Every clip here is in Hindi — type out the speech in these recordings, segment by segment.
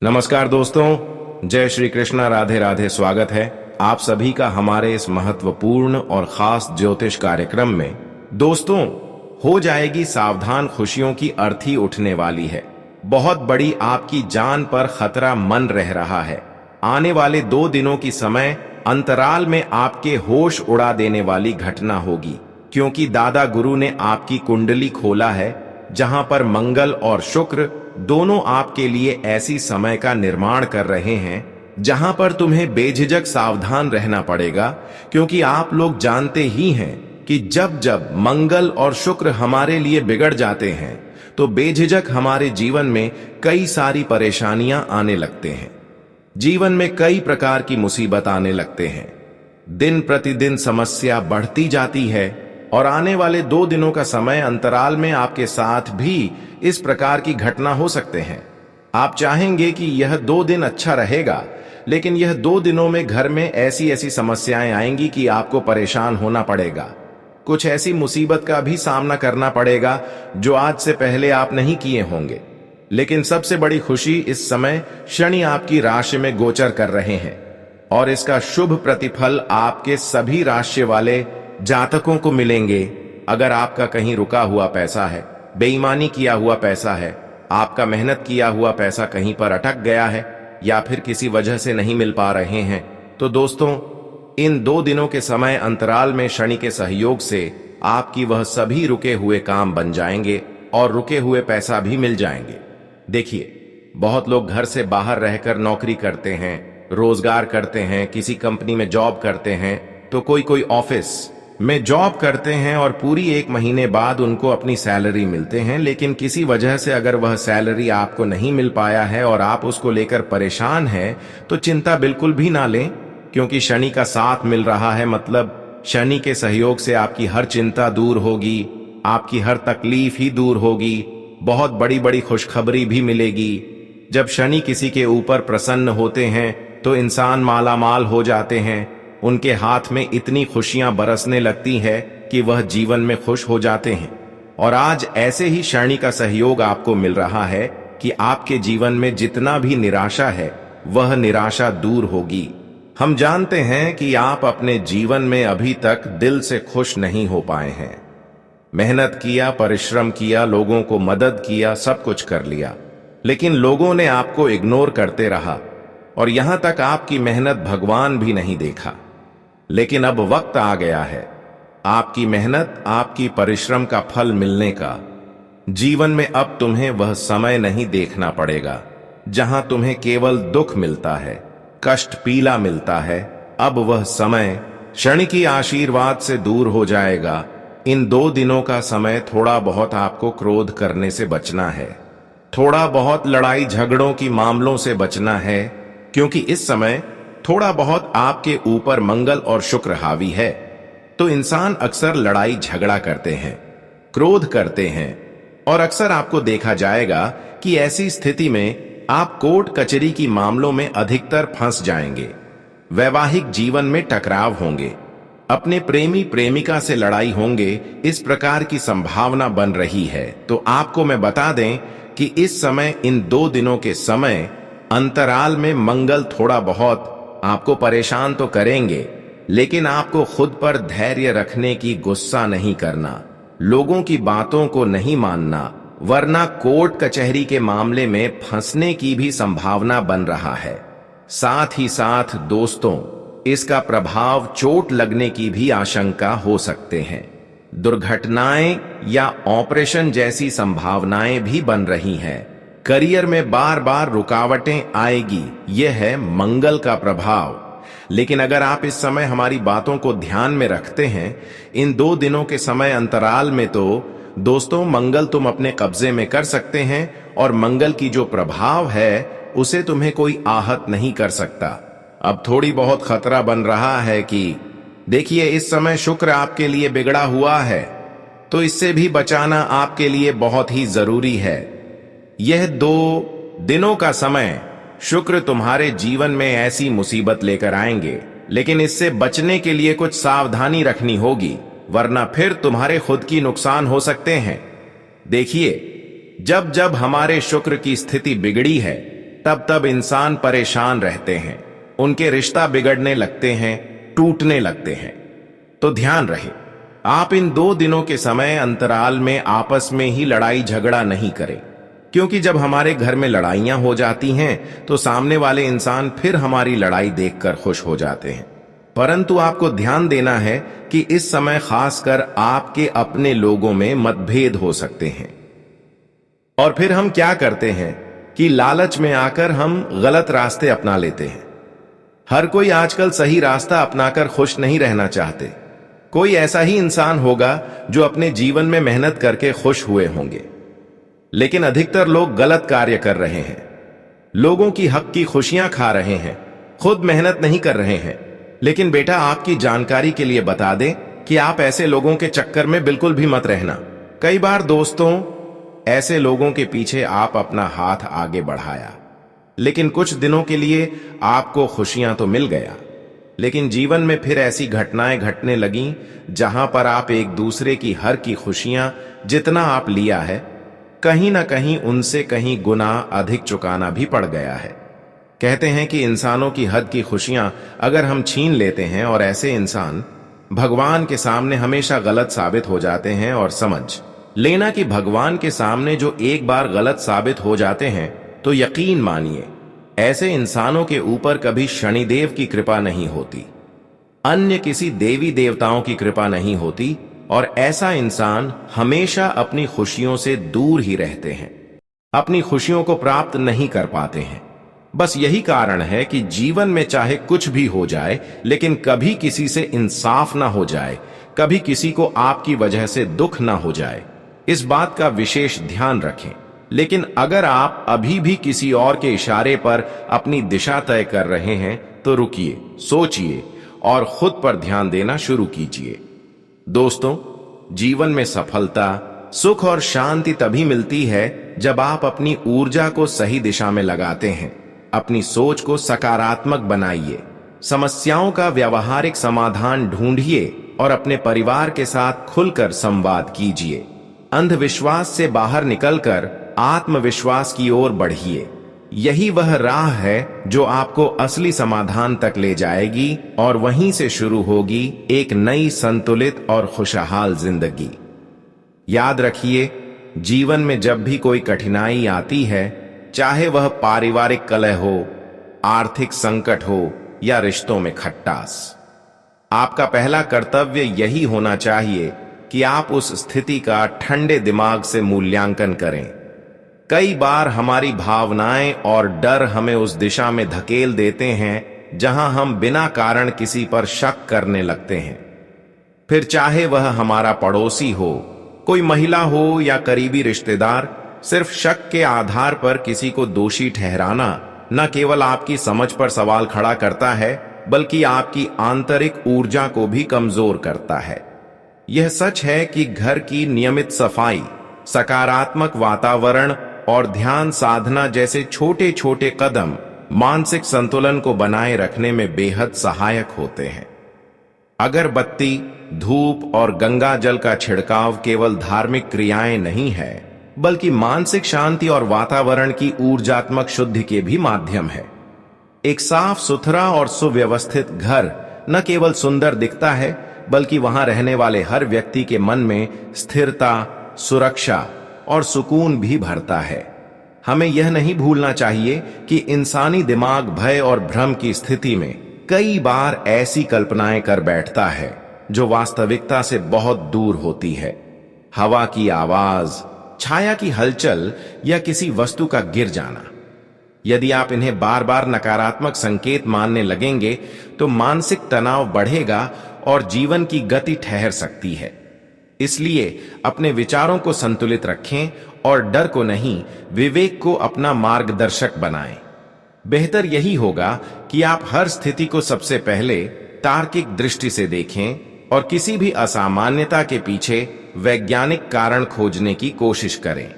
नमस्कार दोस्तों, जय श्री कृष्णा, राधे राधे। स्वागत है आप सभी का हमारे इस महत्वपूर्ण और खास ज्योतिष कार्यक्रम में। दोस्तों, हो जाएगी सावधान, खुशियों की अर्थी उठने वाली है। बहुत बड़ी आपकी जान पर खतरा मन रह रहा है। आने वाले 2 दिनों की समय अंतराल में आपके होश उड़ा देने वाली घटना होगी, क्योंकि दादा गुरु ने आपकी कुंडली खोला है, जहां पर मंगल और शुक्र दोनों आपके लिए ऐसी समय का निर्माण कर रहे हैं जहां पर तुम्हें बेझिझक सावधान रहना पड़ेगा। क्योंकि आप लोग जानते ही हैं कि जब जब मंगल और शुक्र हमारे लिए बिगड़ जाते हैं तो बेझिझक हमारे जीवन में कई सारी परेशानियां आने लगते हैं। जीवन में कई प्रकार की मुसीबत आने लगते हैं। दिन प्रतिदिन समस्या बढ़ती जाती है और आने वाले 2 दिनों का समय अंतराल में आपके साथ भी इस प्रकार की घटना हो सकते हैं। आप चाहेंगे कि यह 2 दिन अच्छा रहेगा, लेकिन यह 2 दिनों में घर में ऐसी ऐसी समस्याएं आएंगी कि आपको परेशान होना पड़ेगा। कुछ ऐसी मुसीबत का भी सामना करना पड़ेगा जो आज से पहले आप नहीं किए होंगे। लेकिन सबसे बड़ी खुशी, इस समय शनि आपकी राशि में गोचर कर रहे हैं और इसका शुभ प्रतिफल आपके सभी राशि वाले जातकों को मिलेंगे। अगर आपका कहीं रुका हुआ पैसा है, बेईमानी किया हुआ पैसा है, आपका मेहनत किया हुआ पैसा कहीं पर अटक गया है या फिर किसी वजह से नहीं मिल पा रहे हैं, तो दोस्तों, इन 2 दिनों के समय अंतराल में शनि के सहयोग से आपकी वह सभी रुके हुए काम बन जाएंगे और रुके हुए पैसा भी मिल जाएंगे। देखिए, बहुत लोग घर से बाहर रहकर नौकरी करते हैं, रोजगार करते हैं, किसी कंपनी में जॉब करते हैं, तो कोई ऑफिस में जॉब करते हैं और पूरी 1 महीने बाद उनको अपनी सैलरी मिलते हैं। लेकिन किसी वजह से अगर वह सैलरी आपको नहीं मिल पाया है और आप उसको लेकर परेशान हैं, तो चिंता बिल्कुल भी ना लें, क्योंकि शनि का साथ मिल रहा है। मतलब शनि के सहयोग से आपकी हर चिंता दूर होगी, आपकी हर तकलीफ ही दूर होगी, बहुत बड़ी बड़ी खुशखबरी भी मिलेगी। जब शनि किसी के ऊपर प्रसन्न होते हैं तो इंसान मालामाल हो जाते हैं। उनके हाथ में इतनी खुशियां बरसने लगती है कि वह जीवन में खुश हो जाते हैं। और आज ऐसे ही शनि का सहयोग आपको मिल रहा है कि आपके जीवन में जितना भी निराशा है वह निराशा दूर होगी। हम जानते हैं कि आप अपने जीवन में अभी तक दिल से खुश नहीं हो पाए हैं। मेहनत किया, परिश्रम किया, लोगों को मदद किया, सब कुछ कर लिया, लेकिन लोगों ने आपको इग्नोर करते रहा और यहां तक आपकी मेहनत भगवान भी नहीं देखा। लेकिन अब वक्त आ गया है आपकी मेहनत, आपकी परिश्रम का फल मिलने का। जीवन में अब तुम्हें वह समय नहीं देखना पड़ेगा जहां तुम्हें केवल दुख मिलता है, कष्ट, पीला मिलता है। अब वह समय शनि की आशीर्वाद से दूर हो जाएगा। इन 2 दिनों का समय थोड़ा बहुत आपको क्रोध करने से बचना है, थोड़ा बहुत लड़ाई झगड़ों की मामलों से बचना है, क्योंकि इस समय थोड़ा बहुत आपके ऊपर मंगल और शुक्र हावी है। तो इंसान अक्सर लड़ाई झगड़ा करते हैं, क्रोध करते हैं और अक्सर आपको देखा जाएगा कि ऐसी स्थिति में आप कोर्ट कचहरी की मामलों में अधिकतर फंस जाएंगे। वैवाहिक जीवन में टकराव होंगे, अपने प्रेमी प्रेमिका से लड़ाई होंगे, इस प्रकार की संभावना बन रही है। तो आपको मैं बता दें कि इस समय, इन 2 दिनों के समय अंतराल में मंगल थोड़ा बहुत आपको परेशान तो करेंगे, लेकिन आपको खुद पर धैर्य रखने की, गुस्सा नहीं करना, लोगों की बातों को नहीं मानना, वरना कोर्ट कचहरी के मामले में फंसने की भी संभावना बन रहा है। साथ ही साथ दोस्तों, इसका प्रभाव चोट लगने की भी आशंका हो सकते हैं। दुर्घटनाएं या ऑपरेशन जैसी संभावनाएं भी बन रही हैं। करियर में बार बार रुकावटें आएगी, यह है मंगल का प्रभाव। लेकिन अगर आप इस समय हमारी बातों को ध्यान में रखते हैं, इन 2 दिनों के समय अंतराल में, तो दोस्तों, मंगल तुम अपने कब्जे में कर सकते हैं और मंगल की जो प्रभाव है उसे तुम्हें कोई आहत नहीं कर सकता। अब थोड़ी बहुत खतरा बन रहा है कि देखिए, इस समय शुक्र आपके लिए बिगड़ा हुआ है, तो इससे भी बचाना आपके लिए बहुत ही जरूरी है। यह 2 दिनों का समय शुक्र तुम्हारे जीवन में ऐसी मुसीबत लेकर आएंगे, लेकिन इससे बचने के लिए कुछ सावधानी रखनी होगी, वरना फिर तुम्हारे खुद की नुकसान हो सकते हैं। देखिए, जब जब हमारे शुक्र की स्थिति बिगड़ी है तब तब इंसान परेशान रहते हैं, उनके रिश्ता बिगड़ने लगते हैं, टूटने लगते हैं। तो ध्यान रहे, आप इन 2 दिनों के समय अंतराल में आपस में ही लड़ाई झगड़ा नहीं करें, क्योंकि जब हमारे घर में लड़ाइयां हो जाती हैं तो सामने वाले इंसान फिर हमारी लड़ाई देखकर खुश हो जाते हैं। परंतु आपको ध्यान देना है कि इस समय खासकर आपके अपने लोगों में मतभेद हो सकते हैं। और फिर हम क्या करते हैं कि लालच में आकर हम गलत रास्ते अपना लेते हैं। हर कोई आजकल सही रास्ता अपनाकर खुश नहीं रहना चाहते। कोई ऐसा ही इंसान होगा जो अपने जीवन में मेहनत करके खुश हुए होंगे, लेकिन अधिकतर लोग गलत कार्य कर रहे हैं, लोगों की हक की खुशियां खा रहे हैं, खुद मेहनत नहीं कर रहे हैं। लेकिन बेटा, आपकी जानकारी के लिए बता दें कि आप ऐसे लोगों के चक्कर में बिल्कुल भी मत रहना। कई बार दोस्तों, ऐसे लोगों के पीछे आप अपना हाथ आगे बढ़ाया, लेकिन कुछ दिनों के लिए आपको खुशियां तो मिल गया, लेकिन जीवन में फिर ऐसी घटनाएं घटने लगीं जहां पर आप एक दूसरे की हर की खुशियां जितना आप लिया है, कहीं ना कहीं उनसे कहीं गुना अधिक चुकाना भी पड़ गया है। कहते हैं कि इंसानों की हद की खुशियां अगर हम छीन लेते हैं, और ऐसे इंसान भगवान के सामने हमेशा गलत साबित हो जाते हैं। और समझ लेना कि भगवान के सामने जो एक बार गलत साबित हो जाते हैं, तो यकीन मानिए ऐसे इंसानों के ऊपर कभी शनिदेव की कृपा नहीं होती, अन्य किसी देवी देवताओं की कृपा नहीं होती, और ऐसा इंसान हमेशा अपनी खुशियों से दूर ही रहते हैं, अपनी खुशियों को प्राप्त नहीं कर पाते हैं। बस यही कारण है कि जीवन में चाहे कुछ भी हो जाए, लेकिन कभी किसी से इंसाफ ना हो जाए, कभी किसी को आपकी वजह से दुख ना हो जाए। इस बात का विशेष ध्यान रखें। लेकिन अगर आप अभी भी किसी और के इशारे पर अपनी दिशा तय कर रहे हैं, तो रुकिए, सोचिए और खुद पर ध्यान देना शुरू कीजिए। दोस्तों, जीवन में सफलता, सुख और शांति तभी मिलती है जब आप अपनी ऊर्जा को सही दिशा में लगाते हैं। अपनी सोच को सकारात्मक बनाइए, समस्याओं का व्यावहारिक समाधान ढूंढिए और अपने परिवार के साथ खुलकर संवाद कीजिए। अंधविश्वास से बाहर निकलकर आत्मविश्वास की ओर बढ़िए। यही वह राह है जो आपको असली समाधान तक ले जाएगी, और वहीं से शुरू होगी एक नई संतुलित और खुशहाल जिंदगी। याद रखिए, जीवन में जब भी कोई कठिनाई आती है, चाहे वह पारिवारिक कलह हो, आर्थिक संकट हो या रिश्तों में खटास, आपका पहला कर्तव्य यही होना चाहिए कि आप उस स्थिति का ठंडे दिमाग से मूल्यांकन करें। कई बार हमारी भावनाएं और डर हमें उस दिशा में धकेल देते हैं जहां हम बिना कारण किसी पर शक करने लगते हैं। फिर चाहे वह हमारा पड़ोसी हो, कोई महिला हो या करीबी रिश्तेदार, सिर्फ शक के आधार पर किसी को दोषी ठहराना न केवल आपकी समझ पर सवाल खड़ा करता है, बल्कि आपकी आंतरिक ऊर्जा को भी कमजोर करता है। यह सच है कि घर की नियमित सफाई, सकारात्मक वातावरण और ध्यान साधना जैसे छोटे छोटे कदम मानसिक संतुलन को बनाए रखने में बेहद सहायक होते हैं। अगरबत्ती, धूप और गंगा जल का छिड़काव केवल धार्मिक क्रियाएं नहीं है, बल्कि मानसिक शांति और वातावरण की ऊर्जात्मक शुद्धि के भी माध्यम है। एक साफ सुथरा और सुव्यवस्थित घर न केवल सुंदर दिखता है, बल्कि वहां रहने वाले हर व्यक्ति के मन में स्थिरता, सुरक्षा और सुकून भी भरता है। हमें यह नहीं भूलना चाहिए कि इंसानी दिमाग भय और भ्रम की स्थिति में कई बार ऐसी कल्पनाएं कर बैठता है जो वास्तविकता से बहुत दूर होती है। हवा की आवाज, छाया की हलचल या किसी वस्तु का गिर जाना, यदि आप इन्हें बार बार नकारात्मक संकेत मानने लगेंगे तो मानसिक तनाव बढ़ेगा और जीवन की गति ठहर सकती है। इसलिए अपने विचारों को संतुलित रखें और डर को नहीं, विवेक को अपना मार्गदर्शक बनाएं। बेहतर यही होगा कि आप हर स्थिति को सबसे पहले तार्किक दृष्टि से देखें और किसी भी असामान्यता के पीछे वैज्ञानिक कारण खोजने की कोशिश करें।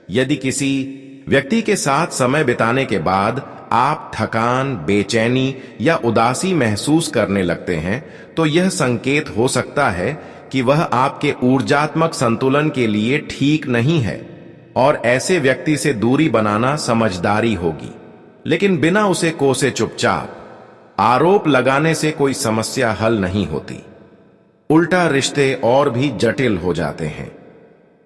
यदि किसी व्यक्ति के साथ समय बिताने के बाद आप थकान, बेचैनी या उदासी महसूस करने लगते हैं, तो यह संकेत हो सकता है कि वह आपके ऊर्जात्मक संतुलन के लिए ठीक नहीं है, और ऐसे व्यक्ति से दूरी बनाना समझदारी होगी। लेकिन बिना उसे कोसे चुपचाप आरोप लगाने से कोई समस्या हल नहीं होती। उल्टा रिश्ते और भी जटिल हो जाते हैं।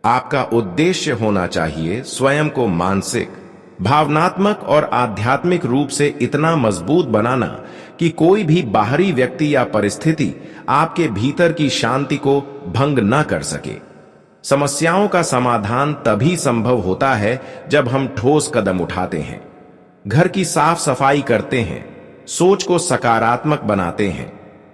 आपका उद्देश्य होना चाहिए स्वयं को मानसिक, भावनात्मक और आध्यात्मिक रूप से इतना मजबूत बनाना कि कोई भी बाहरी व्यक्ति या परिस्थिति आपके भीतर की शांति को भंग न कर सके। समस्याओं का समाधान तभी संभव होता है जब हम ठोस कदम उठाते हैं, घर की साफ सफाई करते हैं, सोच को सकारात्मक बनाते हैं,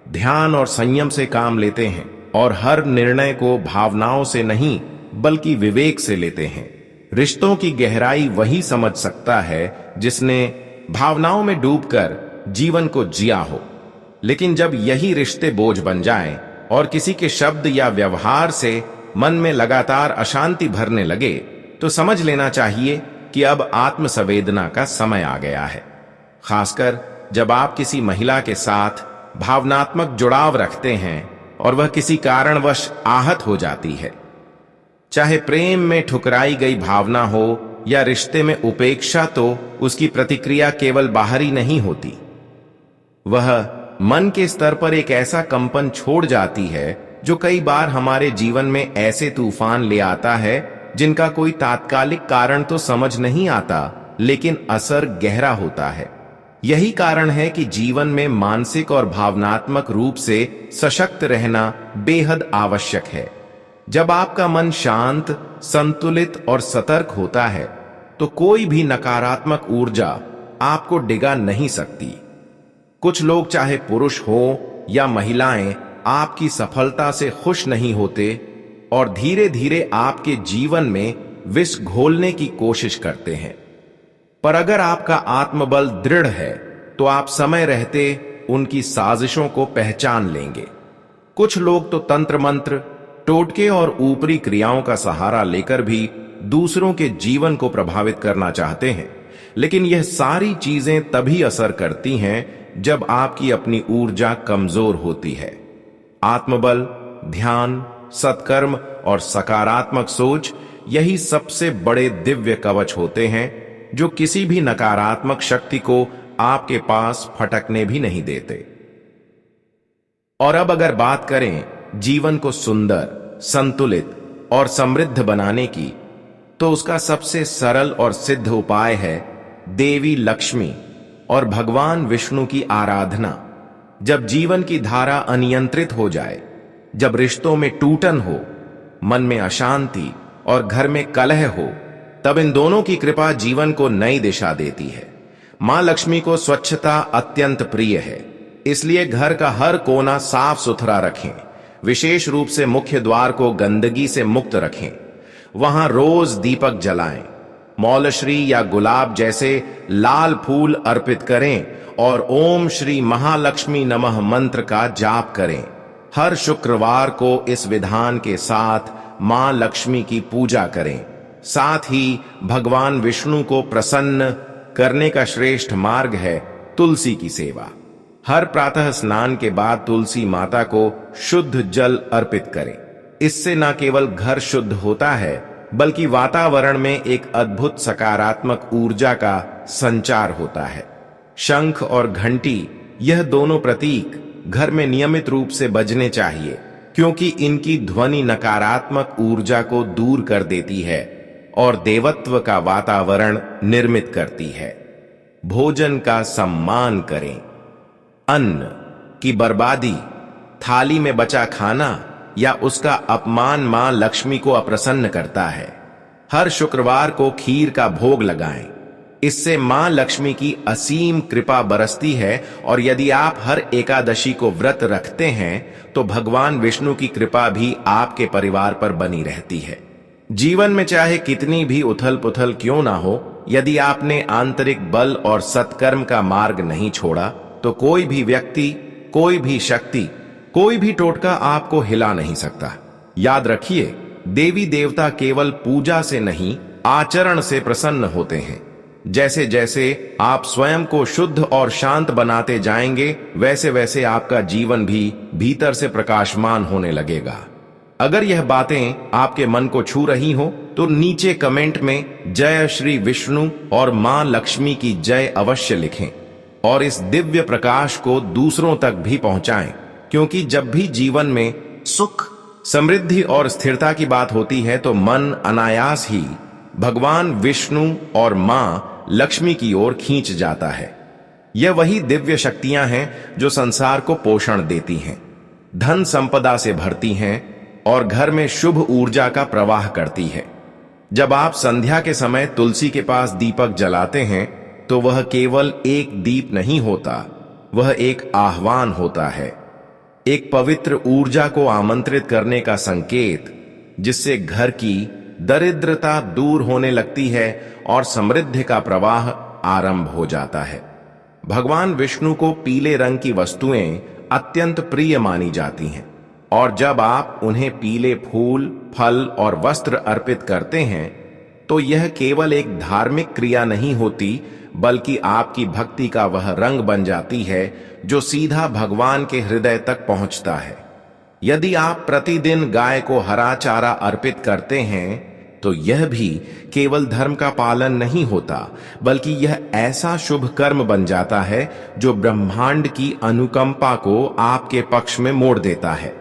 ध्यान और संयम से काम लेते हैं और हर निर्णय को भावनाओं से नहीं बल्कि विवेक से लेते हैं। रिश्तों की गहराई वही समझ सकता है जिसने भावनाओं में डूबकर जीवन को जिया हो। लेकिन जब यही रिश्ते बोझ बन जाएं और किसी के शब्द या व्यवहार से मन में लगातार अशांति भरने लगे, तो समझ लेना चाहिए कि अब आत्म संवेदना का समय आ गया है। खासकर जब आप किसी महिला के साथ भावनात्मक जुड़ाव रखते हैं और वह किसी कारणवश आहत हो जाती है। चाहे प्रेम में ठुकराई गई भावना हो या रिश्ते में उपेक्षा, तो उसकी प्रतिक्रिया केवल बाहरी नहीं होती, वह मन के स्तर पर एक ऐसा कंपन छोड़ जाती है जो कई बार हमारे जीवन में ऐसे तूफान ले आता है जिनका कोई तात्कालिक कारण तो समझ नहीं आता, लेकिन असर गहरा होता है। यही कारण है कि जीवन में मानसिक और भावनात्मक रूप से सशक्त रहना बेहद आवश्यक है। जब आपका मन शांत, संतुलित और सतर्क होता है, तो कोई भी नकारात्मक ऊर्जा आपको डिगा नहीं सकती। कुछ लोग, चाहे पुरुष हो या महिलाएं, आपकी सफलता से खुश नहीं होते और धीरे धीरे आपके जीवन में विष घोलने की कोशिश करते हैं। पर अगर आपका आत्मबल दृढ़ है तो आप समय रहते उनकी साजिशों को पहचान लेंगे। कुछ लोग तो तंत्र मंत्र, टोटके और ऊपरी क्रियाओं का सहारा लेकर भी दूसरों के जीवन को प्रभावित करना चाहते हैं, लेकिन यह सारी चीजें तभी असर करती हैं जब आपकी अपनी ऊर्जा कमजोर होती है। आत्मबल, ध्यान, सत्कर्म और सकारात्मक सोच, यही सबसे बड़े दिव्य कवच होते हैं जो किसी भी नकारात्मक शक्ति को आपके पास फटकने भी नहीं देते। और अब अगर बात करें जीवन को सुंदर, संतुलित और समृद्ध बनाने की, तो उसका सबसे सरल और सिद्ध उपाय है देवी लक्ष्मी और भगवान विष्णु की आराधना। जब जीवन की धारा अनियंत्रित हो जाए, जब रिश्तों में टूटन हो, मन में अशांति और घर में कलह हो, तब इन दोनों की कृपा जीवन को नई दिशा देती है। मां लक्ष्मी को स्वच्छता अत्यंत प्रिय है, इसलिए घर का हर कोना साफ सुथरा रखें। विशेष रूप से मुख्य द्वार को गंदगी से मुक्त रखें। वहां रोज दीपक जलाएं, मौलश्री या गुलाब जैसे लाल फूल अर्पित करें और ओम श्री महालक्ष्मी नमः मंत्र का जाप करें। हर शुक्रवार को इस विधान के साथ मां लक्ष्मी की पूजा करें। साथ ही भगवान विष्णु को प्रसन्न करने का श्रेष्ठ मार्ग है तुलसी की सेवा। हर प्रातः स्नान के बाद तुलसी माता को शुद्ध जल अर्पित करें। इससे न केवल घर शुद्ध होता है, बल्कि वातावरण में एक अद्भुत सकारात्मक ऊर्जा का संचार होता है। शंख और घंटी, यह दोनों प्रतीक घर में नियमित रूप से बजने चाहिए, क्योंकि इनकी ध्वनि नकारात्मक ऊर्जा को दूर कर देती है और देवत्व का वातावरण निर्मित करती है। भोजन का सम्मान करें। अन्न की बर्बादी, थाली में बचा खाना या उसका अपमान मां लक्ष्मी को अप्रसन्न करता है। हर शुक्रवार को खीर का भोग लगाएं। इससे मां लक्ष्मी की असीम कृपा बरसती है और यदि आप हर एकादशी को व्रत रखते हैं तो भगवान विष्णु की कृपा भी आपके परिवार पर बनी रहती है। जीवन में चाहे कितनी भी उथल पुथल क्यों ना हो, यदि आपने आंतरिक बल और सत्कर्म का मार्ग नहीं छोड़ा, तो कोई भी व्यक्ति, कोई भी शक्ति, कोई भी टोटका आपको हिला नहीं सकता। याद रखिए, देवी देवता केवल पूजा से नहीं, आचरण से प्रसन्न होते हैं। जैसे जैसे आप स्वयं को शुद्ध और शांत बनाते जाएंगे, वैसे वैसे आपका जीवन भी भीतर से प्रकाशमान होने लगेगा। अगर यह बातें आपके मन को छू रही हो तो नीचे कमेंट में जय श्री विष्णु और मां लक्ष्मी की जय अवश्य लिखें और इस दिव्य प्रकाश को दूसरों तक भी पहुंचाएं, क्योंकि जब भी जीवन में सुख, समृद्धि और स्थिरता की बात होती है तो मन अनायास ही भगवान विष्णु और मां लक्ष्मी की ओर खींच जाता है। यह वही दिव्य शक्तियां हैं जो संसार को पोषण देती हैं, धन संपदा से भरती हैं और घर में शुभ ऊर्जा का प्रवाह करती है। जब आप संध्या के समय तुलसी के पास दीपक जलाते हैं तो वह केवल एक दीप नहीं होता, वह एक आह्वान होता है, एक पवित्र ऊर्जा को आमंत्रित करने का संकेत, जिससे घर की दरिद्रता दूर होने लगती है और समृद्धि का प्रवाह आरंभ हो जाता है। भगवान विष्णु को पीले रंग की वस्तुएं अत्यंत प्रिय मानी जाती हैं और जब आप उन्हें पीले फूल, फल और वस्त्र अर्पित करते हैं तो यह केवल एक धार्मिक क्रिया नहीं होती, बल्कि आपकी भक्ति का वह रंग बन जाती है जो सीधा भगवान के हृदय तक पहुंचता है। यदि आप प्रतिदिन गाय को हरा चारा अर्पित करते हैं तो यह भी केवल धर्म का पालन नहीं होता, बल्कि यह ऐसा शुभ कर्म बन जाता है जो ब्रह्मांड की अनुकंपा को आपके पक्ष में मोड़ देता है।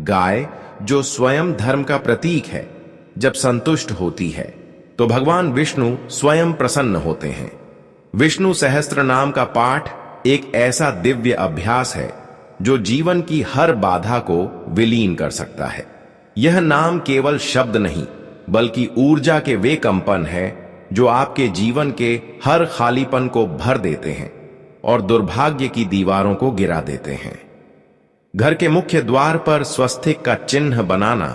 गाय, जो स्वयं धर्म का प्रतीक है, जब संतुष्ट होती है तो भगवान विष्णु स्वयं प्रसन्न होते हैं। विष्णु सहस्त्र नाम का पाठ एक ऐसा दिव्य अभ्यास है जो जीवन की हर बाधा को विलीन कर सकता है। यह नाम केवल शब्द नहीं, बल्कि ऊर्जा के वे कंपन है जो आपके जीवन के हर खालीपन को भर देते हैं और दुर्भाग्य की दीवारों को गिरा देते हैं। घर के मुख्य द्वार पर स्वस्तिक का चिन्ह बनाना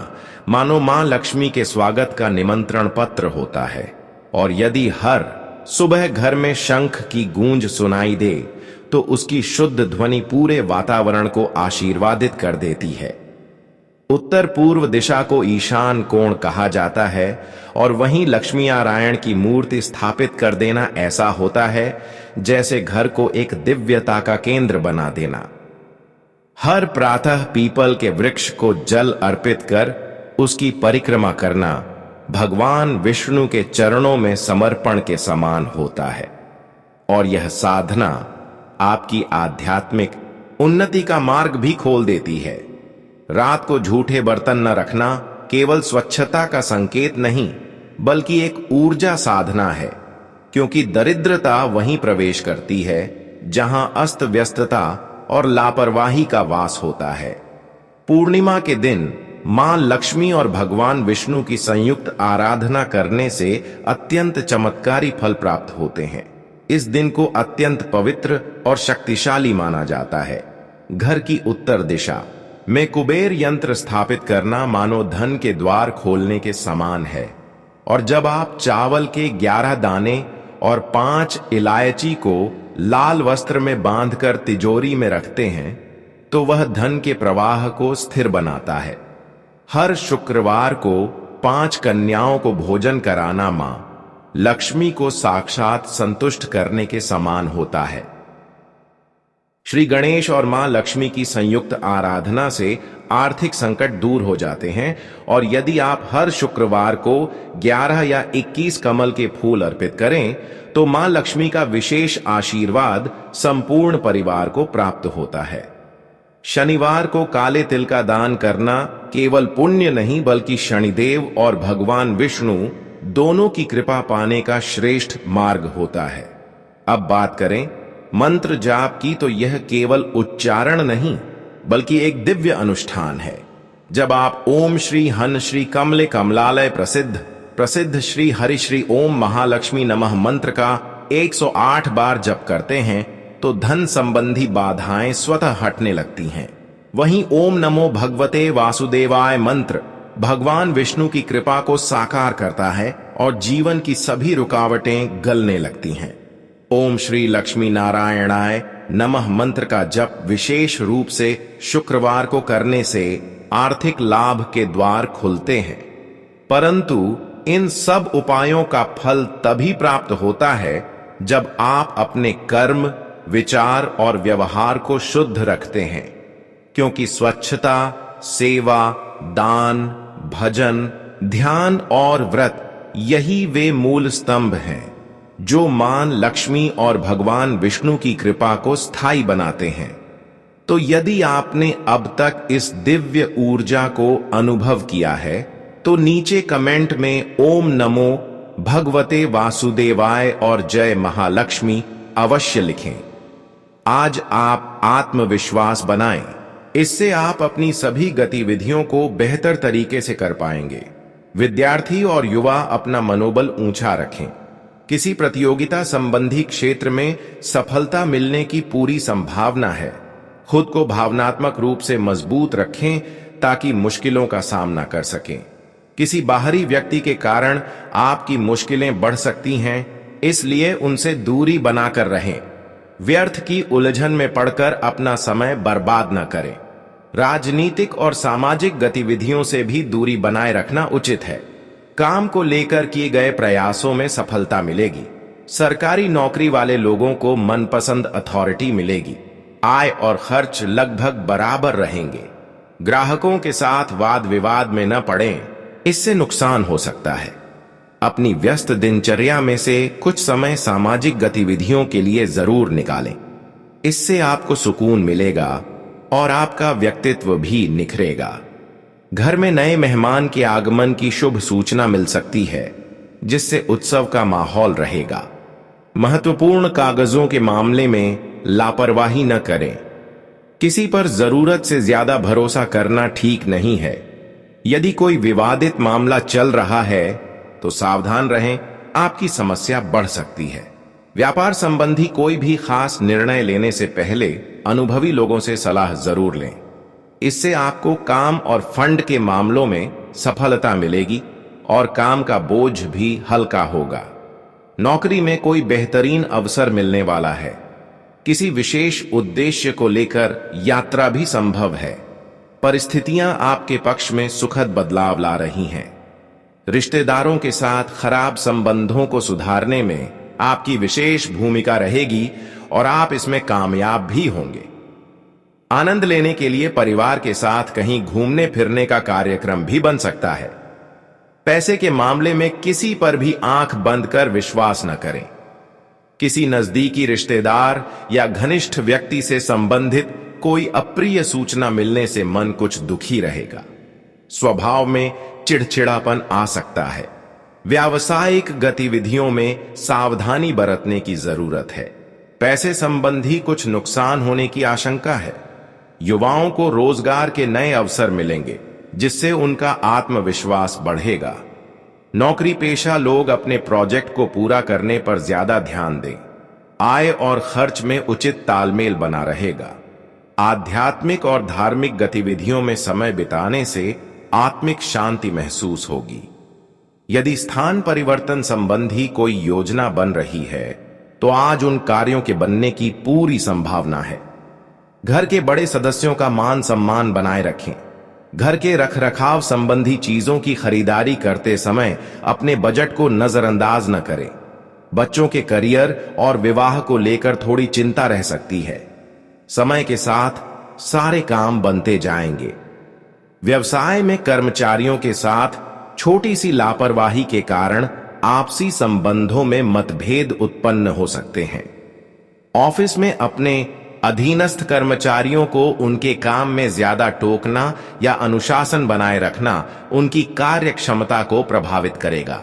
मानो मां लक्ष्मी के स्वागत का निमंत्रण पत्र होता है, और यदि हर सुबह घर में शंख की गूंज सुनाई दे तो उसकी शुद्ध ध्वनि पूरे वातावरण को आशीर्वादित कर देती है। उत्तर पूर्व दिशा को ईशान कोण कहा जाता है और वहीं लक्ष्मी नारायण की मूर्ति स्थापित कर देना ऐसा होता है जैसे घर को एक दिव्यता का केंद्र बना देना। हर प्रातः पीपल के वृक्ष को जल अर्पित कर उसकी परिक्रमा करना भगवान विष्णु के चरणों में समर्पण के समान होता है, और यह साधना आपकी आध्यात्मिक उन्नति का मार्ग भी खोल देती है। रात को झूठे बर्तन न रखना केवल स्वच्छता का संकेत नहीं, बल्कि एक ऊर्जा साधना है, क्योंकि दरिद्रता वहीं प्रवेश करती है जहां अस्त व्यस्तता और लापरवाही का वास होता है। पूर्णिमा के दिन मां लक्ष्मी और भगवान विष्णु की संयुक्त आराधना करने से अत्यंत चमत्कारी फल प्राप्त होते हैं। इस दिन को अत्यंत पवित्र और शक्तिशाली माना जाता है। घर की उत्तर दिशा में कुबेर यंत्र स्थापित करना मानो धन के द्वार खोलने के समान है, और जब आप चावल के 11 दाने और 5 इलायची को लाल वस्त्र में बांधकर तिजोरी में रखते हैं तो वह धन के प्रवाह को स्थिर बनाता है। हर शुक्रवार को 5 कन्याओं को भोजन कराना मां लक्ष्मी को साक्षात संतुष्ट करने के समान होता है। श्री गणेश और मां लक्ष्मी की संयुक्त आराधना से आर्थिक संकट दूर हो जाते हैं, और यदि आप हर शुक्रवार को 11 या 21 कमल के फूल अर्पित करें तो मां लक्ष्मी का विशेष आशीर्वाद संपूर्ण परिवार को प्राप्त होता है। शनिवार को काले तिल का दान करना केवल पुण्य नहीं, बल्कि शनिदेव और भगवान विष्णु दोनों की कृपा पाने का श्रेष्ठ मार्ग होता है। अब बात करें मंत्र जाप की, तो यह केवल उच्चारण नहीं, बल्कि एक दिव्य अनुष्ठान है। जब आप ओम श्री हन श्री कमले कमलालय प्रसिद्ध श्री हरि श्री ओम महालक्ष्मी नमः मंत्र का 108 बार जप करते हैं तो धन संबंधी बाधाएं स्वतः हटने लगती हैं। वहीं ओम नमो भगवते वासुदेवाय मंत्र भगवान विष्णु की कृपा को साकार करता है और जीवन की सभी रुकावटें गलने लगती हैं। ओम श्री लक्ष्मी नारायणाय नमः मंत्र का जप विशेष रूप से शुक्रवार को करने से आर्थिक लाभ के द्वार खुलते हैं, परंतु इन सब उपायों का फल तभी प्राप्त होता है जब आप अपने कर्म, विचार और व्यवहार को शुद्ध रखते हैं, क्योंकि स्वच्छता, सेवा दान, भजन, ध्यान और व्रत, यही वे मूल स्तंभ हैं जो मान लक्ष्मी और भगवान विष्णु की कृपा को स्थायी बनाते हैं। तो यदि आपने अब तक इस दिव्य ऊर्जा को अनुभव किया है तो नीचे कमेंट में ओम नमो भगवते वासुदेवाय और जय महालक्ष्मी अवश्य लिखें। आज आप आत्मविश्वास बनाएं, इससे आप अपनी सभी गतिविधियों को बेहतर तरीके से कर पाएंगे। विद्यार्थी और युवा अपना मनोबल ऊंचा रखें। किसी प्रतियोगिता संबंधी क्षेत्र में सफलता मिलने की पूरी संभावना है। खुद को भावनात्मक रूप से मजबूत रखें ताकि मुश्किलों का सामना कर सकें। किसी बाहरी व्यक्ति के कारण आपकी मुश्किलें बढ़ सकती हैं, इसलिए उनसे दूरी बनाकर रहें। व्यर्थ की उलझन में पड़कर अपना समय बर्बाद न करें। राजनीतिक और सामाजिक गतिविधियों से भी दूरी बनाए रखना उचित है। काम को लेकर किए गए प्रयासों में सफलता मिलेगी। सरकारी नौकरी वाले लोगों को मनपसंद अथॉरिटी मिलेगी। आय और खर्च लगभग बराबर रहेंगे। ग्राहकों के साथ वाद विवाद में न पड़ें, इससे नुकसान हो सकता है। अपनी व्यस्त दिनचर्या में से कुछ समय सामाजिक गतिविधियों के लिए जरूर निकालें। इससे आपको सुकून मिलेगा और आपका व्यक्तित्व भी निखरेगा। घर में नए मेहमान के आगमन की शुभ सूचना मिल सकती है, जिससे उत्सव का माहौल रहेगा। महत्वपूर्ण कागजों के मामले में लापरवाही न करें। किसी पर जरूरत से ज्यादा भरोसा करना ठीक नहीं है। यदि कोई विवादित मामला चल रहा है तो सावधान रहें, आपकी समस्या बढ़ सकती है। व्यापार संबंधी कोई भी खास निर्णय लेने से पहले अनुभवी लोगों से सलाह जरूर लें। इससे आपको काम और फंड के मामलों में सफलता मिलेगी और काम का बोझ भी हल्का होगा। नौकरी में कोई बेहतरीन अवसर मिलने वाला है। किसी विशेष उद्देश्य को लेकर यात्रा भी संभव है। परिस्थितियां आपके पक्ष में सुखद बदलाव ला रही हैं। रिश्तेदारों के साथ खराब संबंधों को सुधारने में आपकी विशेष भूमिका रहेगी और आप इसमें कामयाब भी होंगे। आनंद लेने के लिए परिवार के साथ कहीं घूमने फिरने का कार्यक्रम भी बन सकता है। पैसे के मामले में किसी पर भी आंख बंद कर विश्वास न करें। किसी नजदीकी रिश्तेदार या घनिष्ठ व्यक्ति से संबंधित कोई अप्रिय सूचना मिलने से मन कुछ दुखी रहेगा। स्वभाव में चिड़चिड़ापन आ सकता है। व्यावसायिक गतिविधियों में सावधानी बरतने की जरूरत है। पैसे संबंधी कुछ नुकसान होने की आशंका है। युवाओं को रोजगार के नए अवसर मिलेंगे, जिससे उनका आत्मविश्वास बढ़ेगा। नौकरी पेशा लोग अपने प्रोजेक्ट को पूरा करने पर ज्यादा ध्यान दें। आय और खर्च में उचित तालमेल बना रहेगा। आध्यात्मिक और धार्मिक गतिविधियों में समय बिताने से आत्मिक शांति महसूस होगी। यदि स्थान परिवर्तन संबंधी कोई योजना बन रही है तो आज उन कार्यों के बनने की पूरी संभावना है। घर के बड़े सदस्यों का मान सम्मान बनाए रखें। घर के रखरखाव संबंधी चीजों की खरीदारी करते समय अपने बजट को नजरअंदाज न करें। बच्चों के करियर और विवाह को लेकर थोड़ी चिंता रह सकती है। समय के साथ सारे काम बनते जाएंगे। व्यवसाय में कर्मचारियों के साथ छोटी सी लापरवाही के कारण आपसी संबंधों में मतभेद उत्पन्न हो सकते हैं। ऑफिस में अपने अधीनस्थ कर्मचारियों को उनके काम में ज्यादा टोकना या अनुशासन बनाए रखना उनकी कार्य क्षमता को प्रभावित करेगा।